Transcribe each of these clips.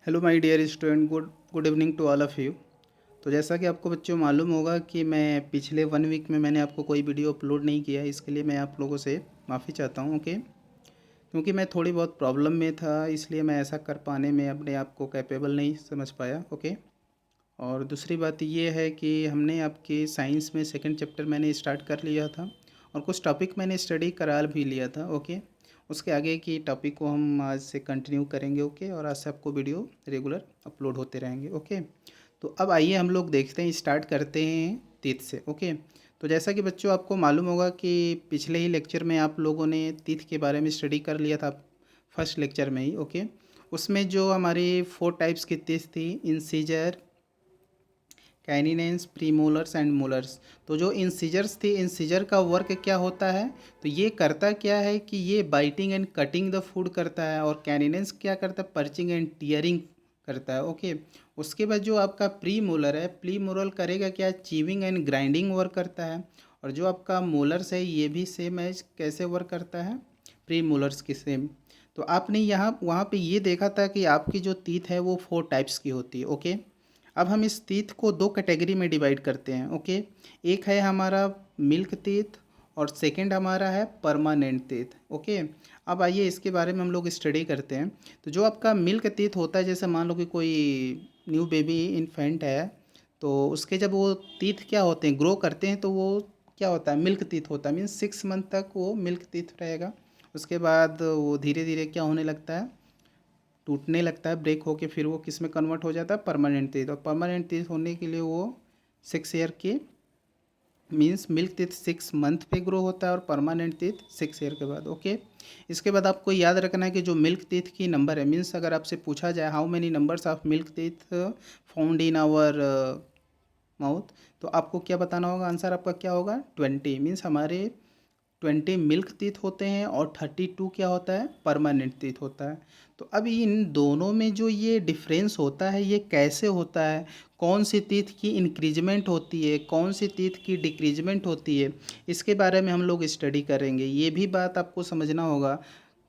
Hello my dear student, good good evening to all of you. तो जैसा कि आपको बच्चों मालूम होगा कि मैं पिछले 1 वीक में मैंने आपको कोई वीडियो अपलोड नहीं किया, इसके लिए मैं आप लोगों से माफ़ी चाहता हूँ। ओके, क्योंकि मैं थोड़ी बहुत प्रॉब्लम में था, इसलिए मैं ऐसा कर पाने में अपने आप को कैपेबल नहीं समझ पाया। ओके, और दूसरी बात ये है कि हमने आपके साइंस में सेकंड चैप्टर मैंने स्टार्ट कर लिया था और कुछ टॉपिक मैंने स्टडी करा भी लिया था। ओके, उसके आगे की टॉपिक को हम आज से कंटिन्यू करेंगे। ओके, और आज से आपको वीडियो रेगुलर अपलोड होते रहेंगे। ओके, तो अब आइए हम लोग देखते हैं, स्टार्ट करते हैं तीत से। ओके, तो जैसा कि बच्चों आपको मालूम होगा कि पिछले ही लेक्चर में आप लोगों ने तीत के बारे में स्टडी कर लिया था, फर्स्ट लेक्चर में ही। ओके, उसमें जो हमारी 4 टाइप्स की तीत थी, इंसीजर, कैनिनेंस, प्रीमोलर्स एंड मोलर्स। तो जो इंसीजर्स थी, इंसीजर का वर्क क्या होता है, तो ये करता क्या है कि ये biting and cutting the food करता है, और कैनिनेंस क्या करता है, पर्चिंग एंड टीयरिंग करता है। ओके, उसके बाद जो आपका प्री मोलर है, प्री मोलर करेगा क्या, चीविंग एंड ग्राइंडिंग वर्क करता है। और जो आपका मोलर्स है ये भी सेम है, कैसे वर्क करता है, प्री मोलर्स की सेम। तो आपने यहाँ वहाँ पे ये देखा था कि आपकी जो टीथ है वो 4 टाइप्स की होती है। ओके, अब हम इस तीत को 2 कैटेगरी में डिवाइड करते हैं। ओके, एक है हमारा मिल्क तीत और सेकंड हमारा है परमानेंट तीत। ओके, अब आइए इसके बारे में हम लोग स्टडी करते हैं। तो जो आपका मिल्क तीत होता है, जैसे मान लो कि कोई न्यू बेबी इन्फेंट है, तो उसके जब वो तीत क्या होते हैं, ग्रो करते हैं, तो वो क्या होता है, मिल्क तीत होता है। मीन्स 6 मंथ तक वो मिल्क तीत रहेगा। उसके बाद वो धीरे धीरे क्या होने लगता है, टूटने लगता है, ब्रेक होके फिर वो किस में कन्वर्ट हो जाता है, परमानेंट टीथ। और परमानेंट टीथ होने के लिए वो 6 ईयर के, मीन्स मिल्क टीथ 6 मंथ पे ग्रो होता है और परमानेंट टीथ 6 ईयर के बाद। ओके, इसके बाद आपको याद रखना है कि जो मिल्क टीथ की नंबर है, मीन्स अगर आपसे पूछा जाए how many numbers of milk teeth found in our mouth, तो आपको क्या बताना होगा, आंसर आपका क्या होगा, 20। मीन्स हमारे 20 मिल्क टीथ होते हैं और 32 क्या होता है, परमानेंट टीथ होता है। तो अब इन दोनों में जो ये डिफरेंस होता है, ये कैसे होता है, कौन सी टीथ की इंक्रीजमेंट होती है, कौन सी टीथ की डिक्रीजमेंट होती है, इसके बारे में हम लोग स्टडी करेंगे। ये भी बात आपको समझना होगा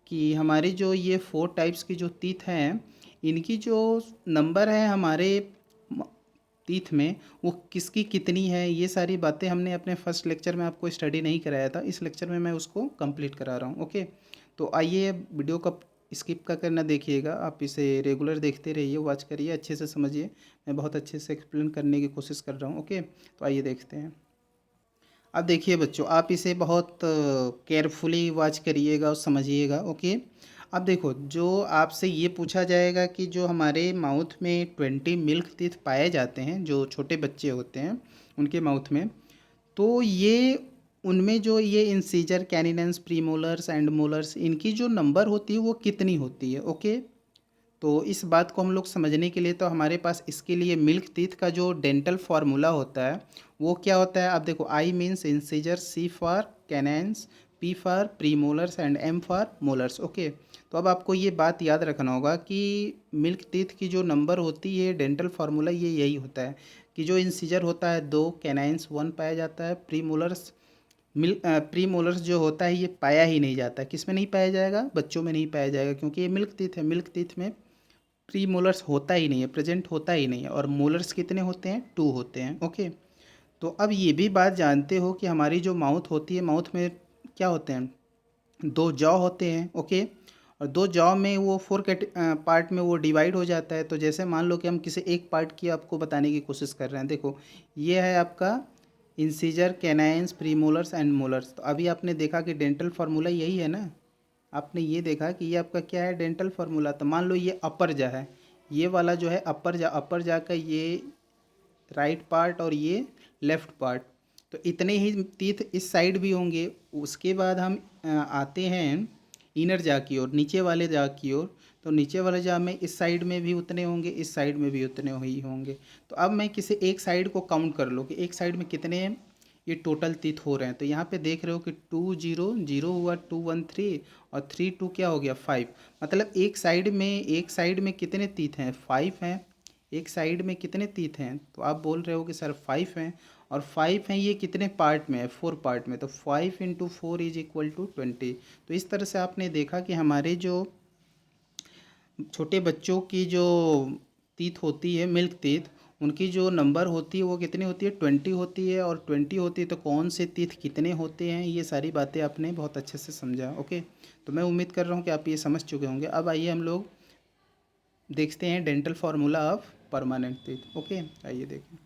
कि हमारी जो ये 4 टाइप्स की जो टीथ हैं, इनकी जो नंबर है हमारे तीथ में, वो किसकी कितनी है, ये सारी बातें हमने अपने फर्स्ट लेक्चर में आपको स्टडी नहीं कराया था। इस लेक्चर में मैं उसको कंप्लीट करा रहा हूँ। ओके, तो आइए वीडियो का स्किप का करना देखिएगा, आप इसे रेगुलर देखते रहिए, वॉच करिए, अच्छे से समझिए। मैं बहुत अच्छे से एक्सप्लेन करने की कोशिश कर रहा हूँ। ओके, तो आइए देखते हैं। अब देखिए बच्चों, आप इसे बहुत केयरफुली वॉच करिएगा और समझिएगा। ओके, अब देखो, जो आपसे ये पूछा जाएगा कि जो हमारे माउथ में 20 मिल्क टीथ पाए जाते हैं, जो छोटे बच्चे होते हैं उनके माउथ में, तो ये उनमें जो ये इंसीजर, कैनिनेंस, प्रीमोलर्स एंड मोलर्स, इनकी जो नंबर होती है वो कितनी होती है। ओके, तो इस बात को हम लोग समझने के लिए, तो हमारे पास इसके लिए मिल्क टीथ का जो डेंटल फार्मूला होता है वो क्या होता है। अब देखो, I means incisor, C for canines, P for premolars and M for molars. Okay, तो अब आपको ये बात याद रखना होगा कि मिल्क टीथ की जो नंबर होती है, डेंटल फार्मूला ये यही होता है कि जो इंसीजर होता है 2, कैनाइंस 1 पाया जाता है, प्रीमोलर्स प्री मोलर्स जो होता है ये पाया ही नहीं जाता। किस में नहीं पाया जाएगा, बच्चों में नहीं पाया जाएगा, क्योंकि ये मिल्क टीथ है। मिल्क टीथ में प्री मोलर्स होता ही नहीं है, प्रेजेंट होता ही नहीं है। और मोलर्स कितने होते हैं, 2 होते हैं। ओके, तो अब ये भी बात जानते हो कि हमारी जो माउथ होती है, माउथ में क्या होते हैं, 2 जॉ होते हैं। ओके, और 2 जॉ में वो 4 पार्ट में वो डिवाइड हो जाता है। तो जैसे मान लो कि हम किसी एक पार्ट की आपको बताने की कोशिश कर रहे हैं। देखो, ये है आपका incisor, canines, premolars and molars. तो अभी आपने देखा कि डेंटल फार्मूला यही है ना, आपने ये देखा कि ये आपका क्या है, डेंटल फार्मूला। तो मान लो ये अपर जा है, ये वाला जो है अपर जा का ये राइट पार्ट और ये लेफ्ट पार्ट। तो इतने ही टीथ इस साइड भी होंगे। उसके बाद हम आते हैं इनर जा की ओर, नीचे वाले जा की ओर। तो नीचे वाले जा में इस साइड में भी उतने होंगे, इस साइड में भी उतने ही होंगे। तो अब मैं किसी एक साइड को काउंट कर लो कि एक साइड में कितने ये टोटल तीत हो रहे हैं। तो यहाँ पे देख रहे हो कि 2 0 0 हुआ, 2 1 3 और 3 2 क्या हो गया, 5। मतलब एक साइड में कितने तीत हैं, 5 हैं। एक साइड में कितने तीत हैं, तो आप बोल रहे हो कि सर 5 हैं। और 5 हैं, ये कितने पार्ट में है, 4 पार्ट में। तो 5 इंटू 4 इज इक्वल टू 20। तो इस तरह से आपने देखा कि हमारे जो छोटे बच्चों की जो टीथ होती है, मिल्क टीथ, उनकी जो नंबर होती है वो कितनी होती है, 20 होती है। और 20 होती है तो कौन से टीथ कितने होते हैं, ये सारी बातें आपने बहुत अच्छे से समझा। ओके, तो मैं उम्मीद कर रहा हूँ कि आप ये समझ चुके होंगे। अब आइए हम लोग देखते हैं dental formula of permanent teeth. Okay, आइए देखें।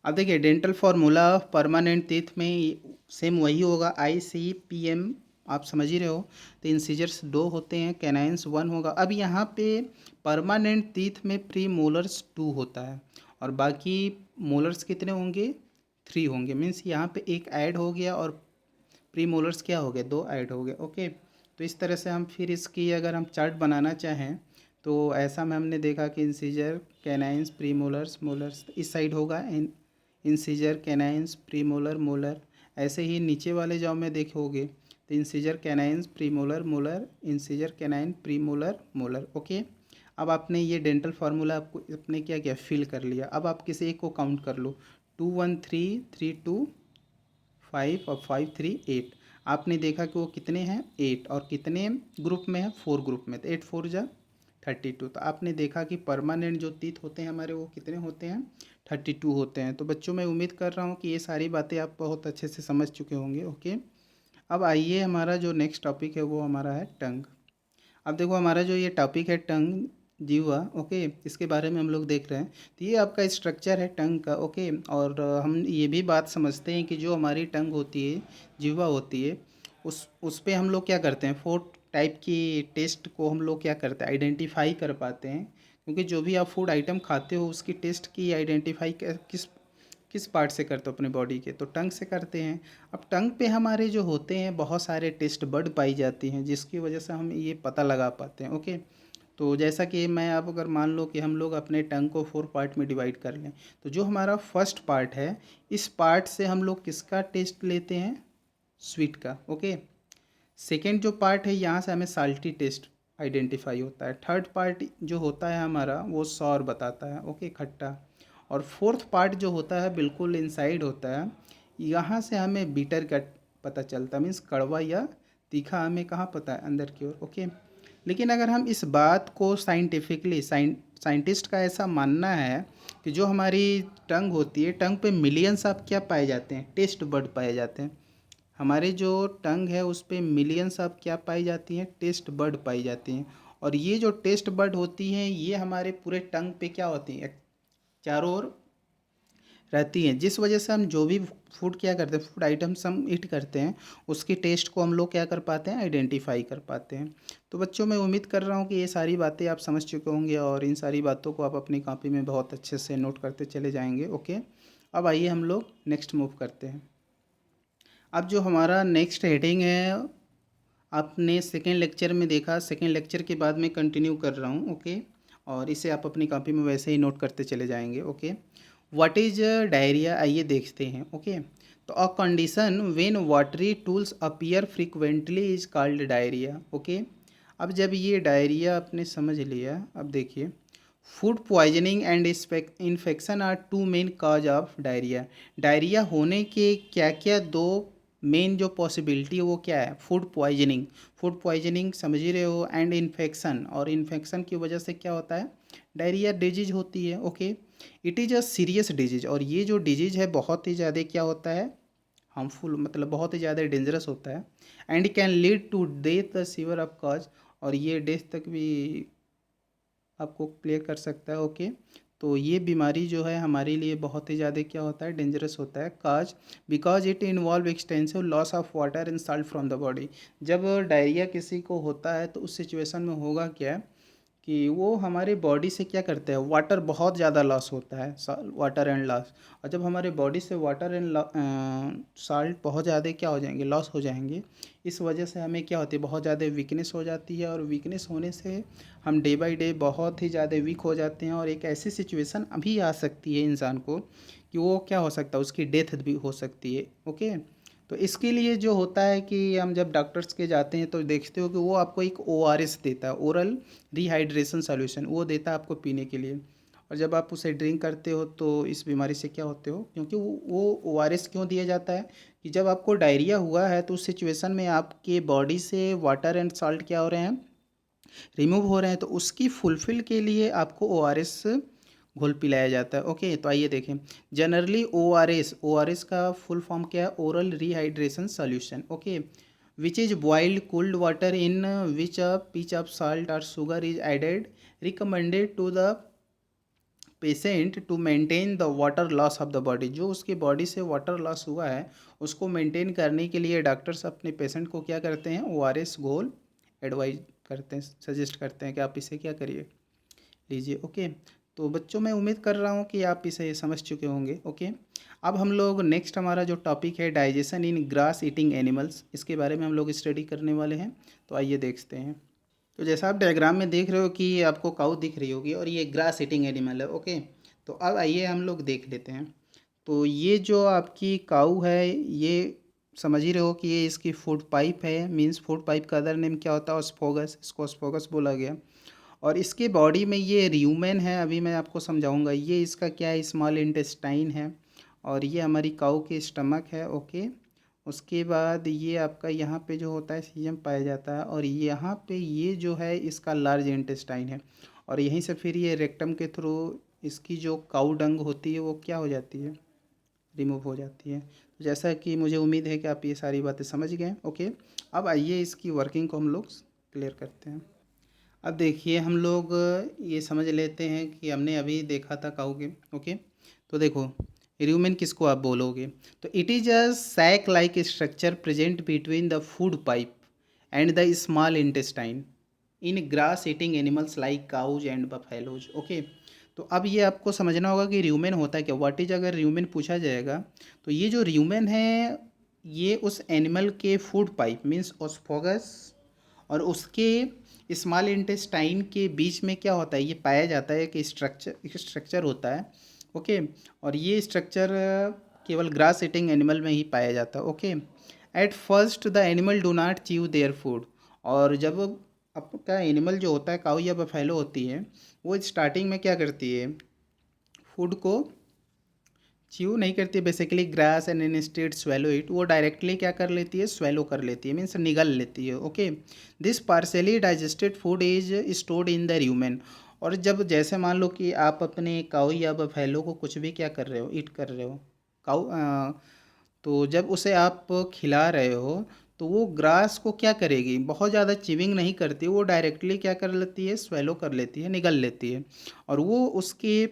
अब देखिए dental formula of permanent teeth में सेम वही होगा, ICPM, आप समझ ही रहे हो। तो इंसीजर्स 2 होते हैं, कैनाइंस 1 होगा। अब यहाँ पे परमानेंट टीथ में प्री मोलर्स 2 होता है और बाकी मोलर्स कितने होंगे, 3 होंगे। मीन्स यहाँ पे एक ऐड हो गया और प्री मोलर्स क्या हो गए, 2 ऐड हो गए। ओके, तो इस तरह से हम फिर इसकी अगर हम चार्ट बनाना चाहें तो ऐसा में हमने देखा कि incisor, canines, pre molars, molars इस साइड होगा, इंसीजर, कैनाइंस, प्रीमोलर, मोलर। ऐसे ही नीचे वाले जाओ में देखोगे तो incisor, canines, premolar, molar, incisor, canine, premolar, molar. Okay, अब आपने ये डेंटल फार्मूला आपको अपने क्या किया, फिल कर लिया। अब आप किसी एक को काउंट कर लो, 2 1 3 3 2 5 और 5 3 8। आपने देखा कि वो कितने हैं, 8, और कितने ग्रुप में है, 4 ग्रुप में। तो 8 4 जा 32। तो आपने देखा कि परमानेंट जो टीथ होते हैं हमारे वो कितने होते हैं, 32 होते हैं। तो बच्चों मैं उम्मीद कर रहा हूँ कि ये सारी बातें आप बहुत अच्छे से समझ चुके होंगे। ओके, अब आइए हमारा जो नेक्स्ट टॉपिक है वो हमारा है टंग। अब देखो हमारा जो ये टॉपिक है टंग, जीवा। ओके, इसके बारे में हम लोग देख रहे हैं। तो ये आपका स्ट्रक्चर है टंग का। ओके, और हम ये भी बात समझते हैं कि जो हमारी टंग होती है, जीवा होती है, उस पे हम लोग क्या करते हैं, 4 टाइप की टेस्ट को हम लोग क्या करते हैं, आइडेंटिफाई कर पाते हैं। क्योंकि जो भी आप फूड आइटम खाते हो उसकी टेस्ट की आइडेंटिफाई किस किस पार्ट से करते हो अपने बॉडी के, तो टंग से करते हैं। अब टंग पे हमारे जो होते हैं बहुत सारे टेस्ट बड पाई जाती हैं जिसकी वजह से हम ये पता लगा पाते हैं। ओके, तो जैसा कि मैं आप अगर मान लो कि हम लोग अपने टंग को 4 पार्ट में डिवाइड कर लें, तो जो हमारा फर्स्ट पार्ट है, इस पार्ट से हम लोग किसका टेस्ट लेते हैं, स्वीट का। ओके, सेकेंड जो पार्ट है यहाँ से हमें साल्टी टेस्ट आइडेंटिफाई होता है। थर्ड पार्ट जो होता है हमारा वो सॉर बताता है, ओके, खट्टा। और फोर्थ पार्ट जो होता है बिल्कुल इनसाइड होता है, यहाँ से हमें बीटर का पता चलता है, मीन्स कड़वा या तीखा हमें कहाँ पता है, अंदर की ओर। ओके, लेकिन अगर हम इस बात को साइंटिफिकली, साइंटिस्ट का ऐसा मानना है कि जो हमारी टंग होती है, टंग पे मिलियंस ऑफ क्या पाए जाते हैं, टेस्ट बड पाए जाते हैं। हमारे जो टंग है उस पे मिलियंस ऑफ क्या पाई जाती हैं, टेस्ट बड पाई जाती हैं। और ये जो टेस्ट बड होती हैं ये हमारे पूरे टंग पे क्या होती हैं, चारों ओर रहती हैं, जिस वजह से हम जो भी फूड क्या करते हैं, फूड आइटम्स हम ईट करते हैं, उसकी टेस्ट को हम लोग क्या कर पाते हैं, आइडेंटिफाई कर पाते हैं। तो बच्चों मैं उम्मीद कर रहा हूँ कि ये सारी बातें आप समझ चुके होंगे और इन सारी बातों को आप अपनी कॉपी में बहुत अच्छे से नोट करते चले जाएंगे। ओके, अब आइए हम लोग नेक्स्ट मूव करते हैं। अब जो हमारा नेक्स्ट हेडिंग है, आपने सेकेंड लेक्चर में देखा, सेकेंड लेक्चर के बाद मैं कंटिन्यू कर रहा हूँ। ओके, और इसे आप अपनी कॉपी में वैसे ही नोट करते चले जाएंगे। ओके, व्हाट इज डायरिया, आइए देखते हैं। ओके, तो a condition when watery stools appear frequently is called diarrhoea. Okay, अब जब ये डायरिया आपने समझ लिया, अब देखिए, food poisoning and infection are 2 main cause of diarrhoea. Diarrhoea होने के क्या क्या 2 मेन जो पॉसिबिलिटी है वो क्या है, फूड पॉइजनिंग, फूड पॉइजनिंग समझ ही रहे हो, एंड इन्फेक्शन, और इन्फेक्शन की वजह से क्या होता है, डायरिया डिजीज होती है। Okay, it is a serious disease, और ये जो डिजीज है बहुत ही ज़्यादा क्या होता है, हार्मफुल, मतलब बहुत ही ज़्यादा डेंजरस होता है। And can lead to death severe of course, और ये डेथ तक भी आपको क्लियर कर सकता है। ओके, तो ये बीमारी जो है हमारे लिए बहुत ही ज़्यादा क्या होता है, डेंजरस होता है। Cause because it involve extensive loss of water and salt from the body. जब डायरिया किसी को होता है तो उस सिचुएशन में होगा क्या कि वो हमारे बॉडी से क्या करते हैं, वाटर बहुत ज़्यादा लॉस होता है, वाटर एंड लॉस। और जब हमारे बॉडी से वाटर एंड साल्ट बहुत ज़्यादा क्या हो जाएंगे, लॉस हो जाएंगे, इस वजह से हमें क्या होती है, बहुत ज़्यादा वीकनेस हो जाती है। और वीकनेस होने से हम डे बाई डे बहुत ही ज़्यादा वीक हो जाते हैं, और एक ऐसी सिचुएशन अभी आ सकती है इंसान को कि वो क्या हो सकता है, उसकी डेथ भी हो सकती है। ओके, तो इसके लिए जो होता है कि हम जब डॉक्टर्स के जाते हैं तो देखते हो कि वो आपको एक ORS देता है, ओरल रिहाइड्रेशन सॉल्यूशन, वो देता है आपको पीने के लिए। और जब आप उसे ड्रिंक करते हो तो इस बीमारी से क्या होते हो, क्योंकि वो ORS क्यों दिया जाता है कि जब आपको डायरिया हुआ है तो उस सिचुएशन में आपके बॉडी से वाटर एंड सॉल्ट क्या हो रहे हैं, रिमूव हो रहे हैं, तो उसकी फुलफिल के लिए आपको ओआरएस घोल पिलाया जाता है। ओके, तो आइए देखें। जनरली ओआरएस का फुल फॉर्म क्या है? Oral rehydration solution. Okay, which is boiled cooled water in which a pinch of salt और sugar is added, recommended to the patient to maintain the water loss of the body. जो उसकी body से water loss हुआ है उसको maintain करने के लिए डॉक्टर्स अपने पेशेंट को क्या करते हैं? ओआरएस घोल एडवाइज करते हैं, सजेस्ट करते हैं कि आप इसे क्या करिए, लीजिए। ओके, तो बच्चों मैं उम्मीद कर रहा हूँ कि आप इसे समझ चुके होंगे। ओके, अब हम लोग नेक्स्ट हमारा जो टॉपिक है डाइजेशन इन ग्रास ईटिंग एनिमल्स, इसके बारे में हम लोग स्टडी करने वाले हैं। तो आइए देखते हैं। तो जैसा आप डायग्राम में देख रहे हो कि आपको काऊ दिख रही होगी और ये ग्रास ईटिंग एनिमल है। ओके, तो अब आइए हम लोग देख लेते हैं। तो ये जो आपकी काऊ है, ये समझ ही रहे हो कि ये इसकी फूड पाइप है। मींस फूड पाइप का अदर नेम क्या होता है? ऑस्फोगस, इसको ऑस्फोगस बोला गया। और इसके बॉडी में ये र्यूमेन है, अभी मैं आपको समझाऊंगा। ये इसका क्या है? स्मॉल इंटेस्टाइन है। और ये हमारी काऊ की स्टमक है। ओके, उसके बाद ये आपका यहाँ पे जो होता है सीजम पाया जाता है, और यहाँ पे ये जो है इसका लार्ज इंटेस्टाइन है। और यहीं से फिर ये रेक्टम के थ्रू इसकी जो काऊ डंग होती है वो क्या हो जाती है? रिमूव हो जाती है। तो जैसा कि मुझे उम्मीद है कि आप ये सारी बातें समझ गए। ओके, अब आइए इसकी वर्किंग को हम लोग क्लियर करते हैं। अब देखिए हम लोग ये समझ लेते हैं कि हमने अभी देखा था काऊ के। ओके, तो देखो र्यूमेन किसको आप बोलोगे? तो it is a sac like structure present between the food pipe and the small intestine in grass eating animals like cows and buffaloes. Okay, तो अब ये आपको समझना होगा कि र्यूमेन होता है क्या। व्हाट इज, अगर र्यूमेन पूछा जाएगा तो ये जो र्यूमेन है ये उस एनिमल के फूड पाइप मीन्स ऑस्फोगस और उसके स्मॉल इंटेस्टाइन के बीच में क्या होता है? ये पाया जाता है कि स्ट्रक्चर होता है। ओके, और ये स्ट्रक्चर केवल ग्रास ईटिंग एनिमल में ही पाया जाता है। Okay, at first the animal do not chew their food. और जब आपका एनिमल जो होता है, काऊ या बफेलो होती है, वो स्टार्टिंग में क्या करती है? फूड को च्यू नहीं करती है basically grass, and instead swallow it. वो डायरेक्टली क्या कर लेती है? स्वेलो कर लेती है, मीन्स निगल लेती है। Okay, this partially digested food is stored in the rumen. और जब जैसे मान लो कि आप अपने काऊ या बफेलो को कुछ भी क्या कर रहे हो? ईट कर रहे हो। काऊ तो जब उसे आप खिला रहे हो तो वो ग्रास को क्या करेगी? बहुत ज़्यादा चिविंग नहीं करती, वो डायरेक्टली क्या कर लेती है? स्वेलो कर लेती है, निगल लेती है। और वो उसके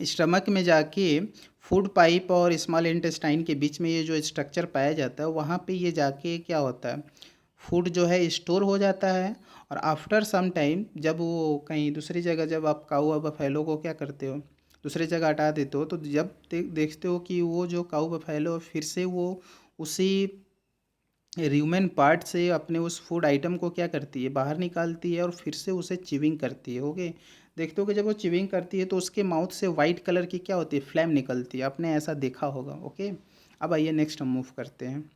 स्टमक में जाके फूड पाइप और स्मॉल इंटेस्टाइन के बीच में ये जो स्ट्रक्चर पाया जाता है वहाँ पे ये जाके क्या होता है? फूड जो है स्टोर हो जाता है। और आफ्टर सम टाइम जब वो कहीं दूसरी जगह, जब आप काऊ या बफेलो को क्या करते हो? दूसरी जगह हटा देते हो, तो जब देखते हो कि वो जो काऊ बफेलो फिर से वो उसी र्यूमेन पार्ट से अपने उस फूड आइटम को क्या करती है? बाहर निकालती है और फिर से उसे चिविंग करती है। ओके, देखते हो कि जब वो चिविंग करती है तो उसके माउथ से वाइट कलर की क्या होती है? फ्लेम निकलती है। आपने ऐसा देखा होगा। ओके, अब आइए नेक्स्ट हम मूव करते हैं।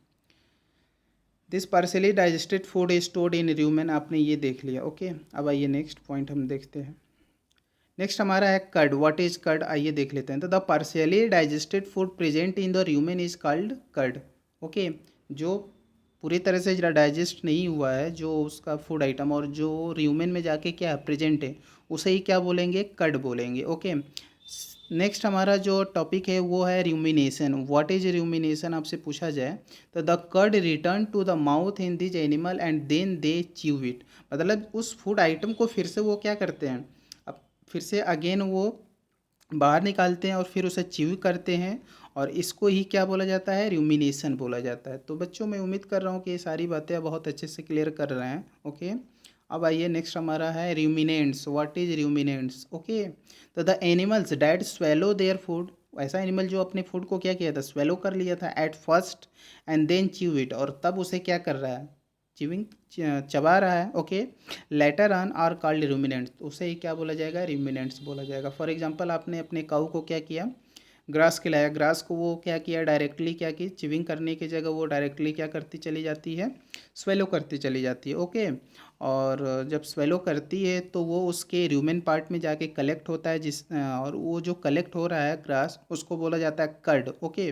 This partially digested food is stored in rumen, आपने ये देख लिया। ओके, अब आइए नेक्स्ट पॉइंट हम देखते हैं। नेक्स्ट हमारा है कर्ड। What is curd? आइए देख लेते हैं। तो the partially digested food present in the rumen is called cud. Okay, जो पूरी तरह से डाइजेस्ट नहीं हुआ है जो उसका फूड आइटम और जो र्यूमेन में जाके क्या प्रेजेंट है, उसे ही क्या बोलेंगे? कर्ड बोलेंगे। ओके, नेक्स्ट हमारा जो टॉपिक है वो है रूमिनेशन। व्हाट इज रूमिनेशन आपसे पूछा जाए तो the cud return to the mouth in this animal and then they chew it. मतलब उस फूड आइटम को फिर से वो क्या करते हैं? अब फिर से अगेन वो बाहर निकालते हैं और फिर उसे च्यू करते हैं। और इसको ही क्या बोला जाता है? रूमिनेशन बोला जाता है। तो बच्चों मैं उम्मीद कर रहा हूँ कि ये सारी बातें बहुत अच्छे से क्लियर कर रहे हैं। ओके, अब आइए नेक्स्ट हमारा है ruminants. What is ruminants? Okay, तो the animals that swallow their food. ऐसा एनिमल जो अपने फूड को क्या किया था? स्वेलो कर लिया था at first and then chew it, और तब उसे क्या कर रहा है? च्यूइंग, चबा रहा है। Okay, later on are called ruminants, उसे ही क्या बोला जाएगा? रूमिनेंट्स बोला जाएगा। फॉर एग्जांपल आपने अपने काऊ को क्या किया? ग्रास खिलाया। ग्रास को वो क्या किया? डायरेक्टली क्या की? चिविंग करने की जगह वो डायरेक्टली क्या करती चली जाती है? स्वेलो करती चली जाती है। ओके, और जब स्वेलो करती है तो वो उसके र्यूमेन पार्ट में जाके कलेक्ट होता है, और वो जो कलेक्ट हो रहा है ग्रास उसको बोला जाता है कर्ड। ओके,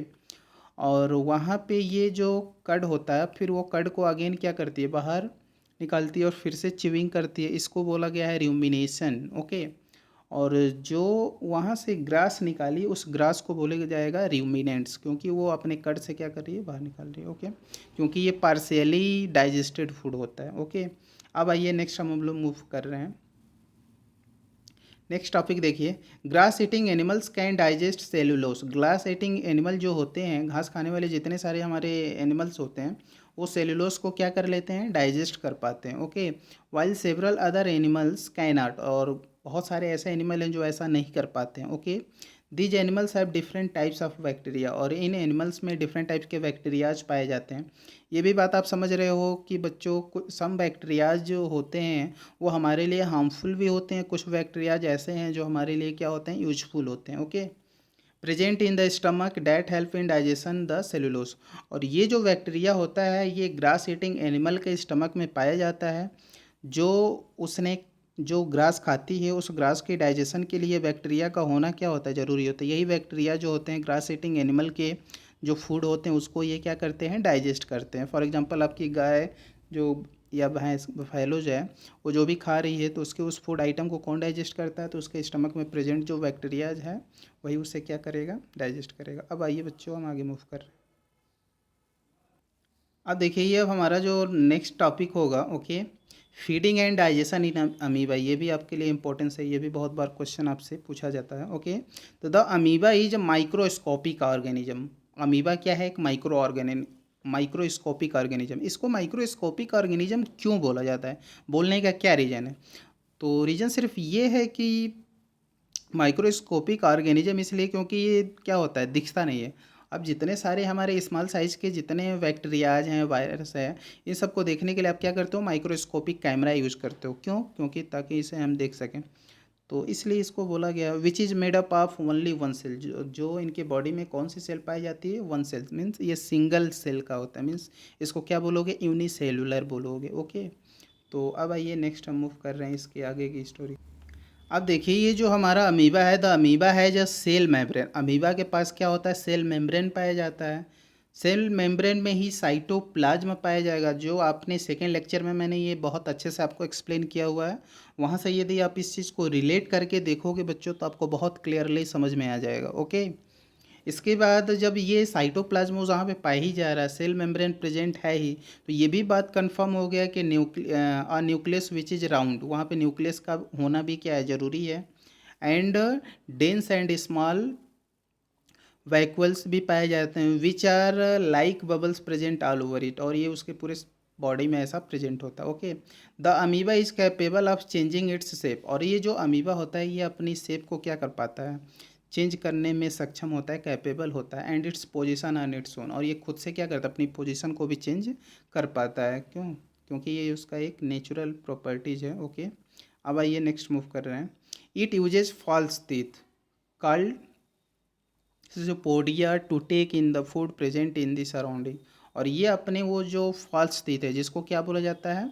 और वहाँ पे ये जो कर्ड होता है फिर वो कर्ड को अगेन क्या करती है? बाहर निकालती है और फिर से च्यूइंग करती है, इसको बोला गया है रूमिनेशन। ओके, और जो वहाँ से ग्रास निकाली उस ग्रास को बोले जाएगा रूमिनेंट्स, क्योंकि वो अपने कट से क्या कर रही है, बाहर निकाल रही है। ओके, क्योंकि ये पार्शियली डाइजेस्टेड फूड होता है। ओके, अब आइए नेक्स्ट हम लोग मूव कर रहे हैं। नेक्स्ट टॉपिक देखिए, grass eating animals can digest cellulose. Grass eating animal जो होते हैं, घास खाने वाले जितने सारे हमारे एनिमल्स होते हैं, वो सेलुलोस को क्या कर लेते हैं, डाइजेस्ट कर पाते हैं। Okay, while several other animals can not, और बहुत सारे ऐसे एनिमल हैं जो ऐसा नहीं कर पाते हैं। Okay, these animals have different types of bacteria, और इन एनिमल्स में डिफरेंट टाइप्स के बैक्टीरियाज पाए जाते हैं। ये भी बात आप समझ रहे हो कि बच्चों को सम बैक्टीरियाज जो होते हैं वो हमारे लिए हार्मफुल भी होते हैं, कुछ बैक्टीरियाज ऐसे हैं जो हमारे लिए क्या होते हैं, यूजफुल होते हैं। Okay, present in the stomach that help in digestion the cellulose, और ये जो बैक्टीरिया होता है ये ग्रास ईटिंग एनिमल के स्टमक में पाया जाता है। जो उसने जो ग्रास खाती है उस ग्रास के डाइजेशन के लिए बैक्टीरिया का होना क्या होता है, ज़रूरी होता है। यही बैक्टीरिया जो होते हैं ग्रास ईटिंग एनिमल के जो फूड होते हैं उसको ये क्या करते हैं, डाइजेस्ट करते हैं। फॉर एग्जांपल आपकी गाय जो या भैंस बफेलो जो है वो जो भी खा रही है तो उसके उस फूड आइटम को कौन डाइजेस्ट करता है, तो उसके स्टमक में प्रेजेंट जो बैक्टीरियाज है वही उसे क्या करेगा, डाइजेस्ट करेगा। अब आइए बच्चों हम आगे मूव कर रहे हैं। अब देखिए ये अब हमारा जो नेक्स्ट टॉपिक होगा, okay, feeding and digestion in amoeba. ये भी आपके लिए इंपॉर्टेंस है, ये भी बहुत बार क्वेश्चन आपसे पूछा जाता है। ओके, तो the amoeba is microscopic organism. Amoeba क्या है, एक माइक्रोस्कोपिक ऑर्गेनिज्म। इसको माइक्रोस्कोपिक ऑर्गेनिज्म क्यों बोला जाता है, बोलने का क्या रीज़न है, तो रीज़न सिर्फ ये है कि माइक्रोस्कोपिक ऑर्गेनिज्म इसलिए क्योंकि ये क्या होता है, दिखता नहीं है। अब जितने सारे हमारे स्मॉल साइज़ के जितने बैक्टीरियाज हैं, वायरस है, इन सबको देखने के लिए आप क्या करते हो, माइक्रोस्कोपिक कैमरा यूज़ करते हो। क्यों, क्योंकि ताकि इसे हम देख सकें, तो इसलिए इसको बोला गया। Which is made up of only one cell, जो इनके बॉडी में कौन सी सेल पाई जाती है, वन सेल, मीन्स ये सिंगल सेल का होता है, मीन्स इसको क्या बोलोगे, यूनिसेलुलर बोलोगे। ओके, तो अब आइए नेक्स्ट हम मूव कर रहे हैं इसके आगे की स्टोरी। अब देखिए ये जो हमारा अमीबा है, द अमीबा है जो सेल मेम्ब्रेन। अमीबा के पास क्या होता है, सेल मेम्ब्रेन पाया जाता है। सेल मेम्ब्रेन में ही साइटोप्लाज्म पाया जाएगा, जो आपने सेकेंड लेक्चर में मैंने ये बहुत अच्छे से आपको एक्सप्लेन किया हुआ है। वहाँ से यदि आप इस चीज़ को रिलेट करके देखोगे बच्चों तो आपको बहुत क्लियरली समझ में आ जाएगा। ओके, इसके बाद जब ये साइटोप्लाज्म जहाँ पे पाया ही जा रहा है, सेल मेम्ब्रेन प्रेजेंट है ही, तो ये भी बात कंफर्म हो गया कि न्यूक्लियस विच इज़ राउंड, वहाँ पे न्यूक्लियस का होना भी क्या है, ज़रूरी है। And dense and small vacuoles भी पाए जाते हैं which are like bubbles present all over it, और ये उसके पूरे बॉडी में ऐसा प्रेजेंट होता है। Okay, the amoeba is capable of changing its shape, और ये जो अमीबा होता है ये अपनी शेप को क्या कर पाता है, चेंज करने में सक्षम होता है, कैपेबल होता है। And its position on its own, और ये खुद से क्या करता है, अपनी पोजीशन को भी चेंज कर पाता है। क्यों, क्योंकि ये उसका एक नेचुरल प्रॉपर्टीज है। ओके, अब आइए नेक्स्ट मूव कर रहे हैं। It uses false teeth called pseudopodia to take in the food present in the surrounding, और ये अपने वो जो फॉल्स टीथ है जिसको क्या बोला जाता है,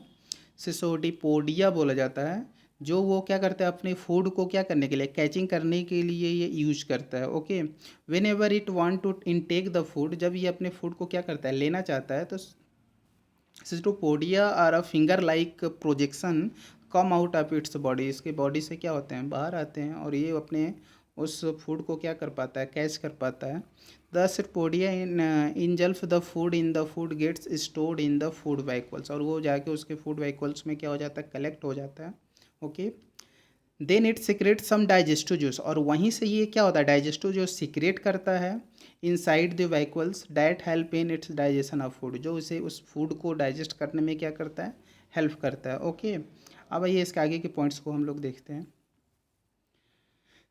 सिसोडिपोडिया बोला जाता है, जो वो क्या करता है, अपने फूड को क्या करने के लिए, कैचिंग करने के लिए ये यूज करता है। Okay, whenever it want to intake the food, जब ये अपने फूड को क्या करता है, लेना चाहता है, तो pseudopodia are a finger like projection come out of its body, इसके बॉडी से क्या होते हैं, बाहर आते हैं, और ये अपने उस फूड को क्या कर पाता है, कैच कर पाता है। The pseudopodia engulf the food in the food gets stored in the food vacuoles, और वो जाके उसके फूड वैक्यूल्स में क्या हो जाता है, कलेक्ट हो जाता है। Okay, then it secrete some digestive juice, और वहीं से ये क्या होता है, डाइजेस्टिव जूस सिक्रेट करता है inside the vacuoles that help in its digestion of food, जो उसे उस फूड को डाइजेस्ट करने में क्या करता है, हेल्प करता है। ओके, अब आइए इसके आगे के पॉइंट्स को हम लोग देखते हैं।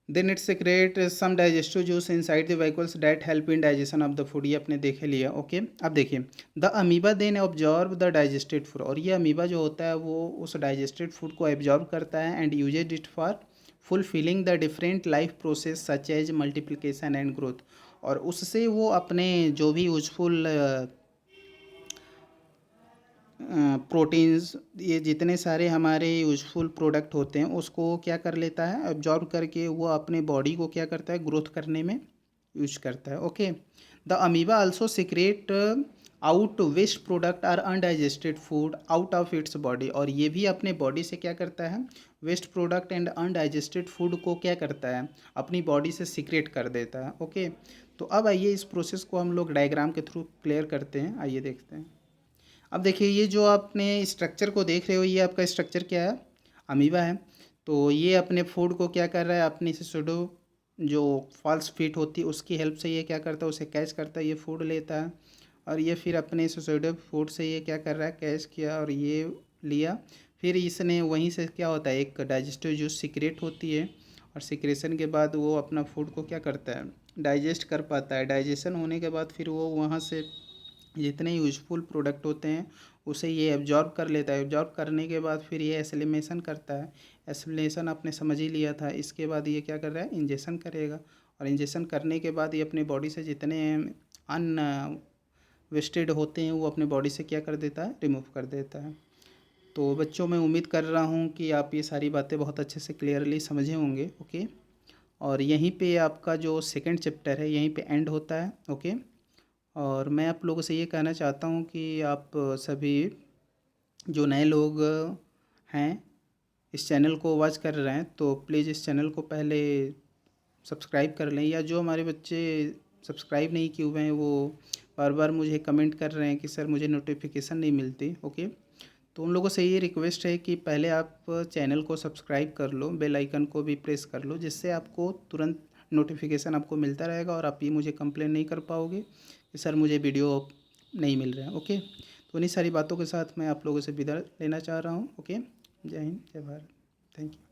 Then it secrete some digestive juice inside the vacuoles that help in digestion of the food, ये अपने देखे लिया। ओके, अब देखिए the amoeba then absorb the digested food, और ये अमीबा जो होता है वो उस डाइजेस्टेड फूड को एब्जॉर्व करता है and uses it for fulfilling the different life process such as multiplication and growth, और उससे वो अपने जो भी यूजफुल प्रोटीन्स, ये जितने सारे हमारे यूजफुल प्रोडक्ट होते हैं उसको क्या कर लेता है, एब्जॉर्ब करके वो अपने बॉडी को क्या करता है, ग्रोथ करने में यूज करता है। Okay, the amoeba also secrete out waste product are undigested food out of its body, और ये भी अपने बॉडी से क्या करता है, waste product and undigested food को क्या करता है, अपनी बॉडी से सीक्रेट कर देता है। ओके, तो अब आइए इस प्रोसेस को हम लोग डायग्राम के थ्रू क्लियर करते हैं। आइए देखते हैं। अब देखिए ये जो आपने स्ट्रक्चर को देख रहे हो, ये आपका स्ट्रक्चर क्या है, अमीबा है। तो ये अपने फूड को क्या कर रहा है, अपनी से सुडो जो फॉल्स फीट होती है उसकी हेल्प से ये क्या करता है, उसे कैच करता है, ये फूड लेता है, और ये फिर अपने सुडो फूड से ये क्या कर रहा है, कैच किया और ये लिया। फिर इसने वहीं से क्या होता है, एक डाइजेस्टिव जूस सीक्रेट होती है, और सीक्रेशन के बाद वो अपना फूड को क्या करता है, डाइजेस्ट कर पाता है। डाइजेशन होने के बाद फिर वो वहाँ से जितने यूजफुल प्रोडक्ट होते हैं उसे ये एब्जॉर्ब कर लेता है। एब्जॉर्ब करने के बाद फिर ये एसिलिमेशन करता है। एसिलिमेशन आपने समझ ही लिया था। इसके बाद ये क्या कर रहा है, इंजेक्शन करेगा, और इंजेक्शन करने के बाद ये अपनी बॉडी से जितने अन वेस्टेड होते हैं वो अपने बॉडी से क्या कर देता है, रिमूव कर देता है। तो बच्चों मैं उम्मीद कर रहा हूँ कि आप ये सारी बातें बहुत अच्छे से क्लियरली समझे होंगे। ओके, और यहीं पे आपका जो सेकंड चैप्टर है यहीं पे एंड होता है। ओके, और मैं आप लोगों से ये कहना चाहता हूँ कि आप सभी जो नए लोग हैं इस चैनल को वॉच कर रहे हैं तो प्लीज़ इस चैनल को पहले सब्सक्राइब कर लें, या जो हमारे बच्चे सब्सक्राइब नहीं किए हुए हैं वो बार बार मुझे कमेंट कर रहे हैं कि सर मुझे नोटिफिकेशन नहीं मिलती। ओके, तो उन लोगों से ये रिक्वेस्ट है कि पहले आप चैनल को सब्सक्राइब कर लो, बेल आइकन को भी प्रेस कर लो, जिससे आपको तुरंत नोटिफिकेशन आपको मिलता रहेगा और आप ये मुझे कंप्लेन नहीं कर पाओगे कि सर मुझे वीडियो नहीं मिल रहा है। ओके, तो उन्हीं सारी बातों के साथ मैं आप लोगों से विदा लेना चाह रहा हूँ। ओके, जय हिंद, जय भारत, थैंक यू।